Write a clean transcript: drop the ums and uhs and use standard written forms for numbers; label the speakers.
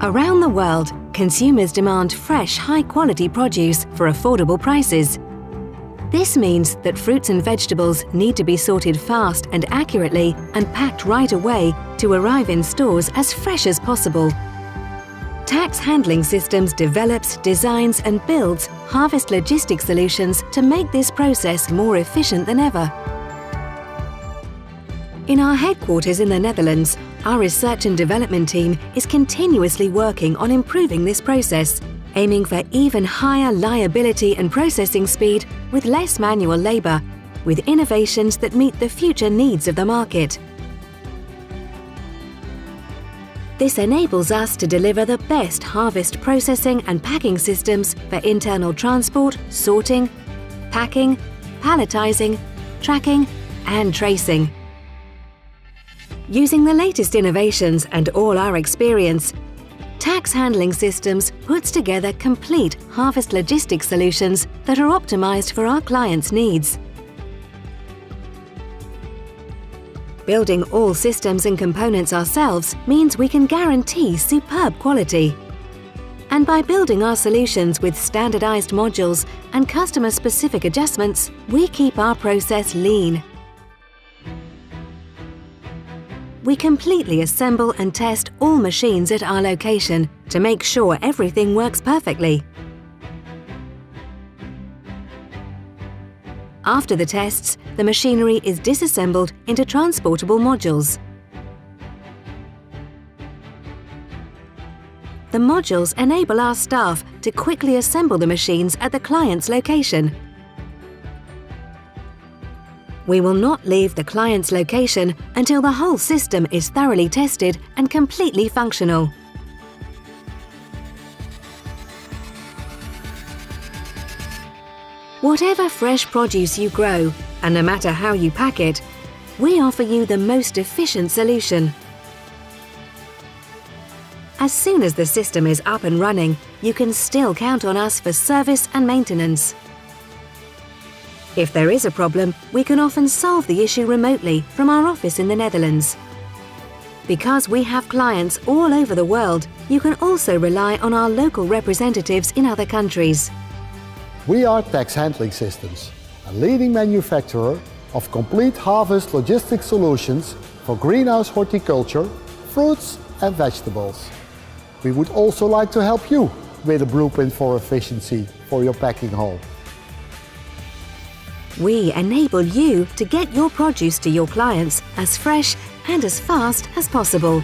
Speaker 1: Around the world, consumers demand fresh, high-quality produce for affordable prices. This means that fruits and vegetables need to be sorted fast and accurately and packed right away to arrive in stores as fresh as possible. TAKS Handling Systems develops, designs and builds harvest logistics solutions to make this process more efficient than ever. In our headquarters in the Netherlands, our research and development team is continuously working on improving this process, aiming for even higher liability and processing speed with less manual labour, with innovations that meet the future needs of the market. This enables us to deliver the best harvest processing and packing systems for internal transport, sorting, packing, palletizing, tracking and tracing. Using the latest innovations and all our experience, TAKS Handling Systems puts together complete harvest logistics solutions that are optimized for our clients' needs. Building all systems and components ourselves means we can guarantee superb quality. And by building our solutions with standardized modules and customer-specific adjustments, we keep our process lean. We completely assemble and test all machines at our location to make sure everything works perfectly. After the tests, the machinery is disassembled into transportable modules. The modules enable our staff to quickly assemble the machines at the client's location. We will not leave the client's location until the whole system is thoroughly tested and completely functional. Whatever fresh produce you grow, and no matter how you pack it, we offer you the most efficient solution. As soon as the system is up and running, you can still count on us for service and maintenance. If there is a problem, we can often solve the issue remotely from our office in the Netherlands. Because we have clients all over the world, you can also rely on our local representatives in other countries.
Speaker 2: We are TAKS Handling Systems, a leading manufacturer of complete harvest logistics solutions for greenhouse horticulture, fruits and vegetables. We would also like to help you with a blueprint for efficiency for your packing hole.
Speaker 1: We enable you to get your produce to your clients as fresh and as fast as possible.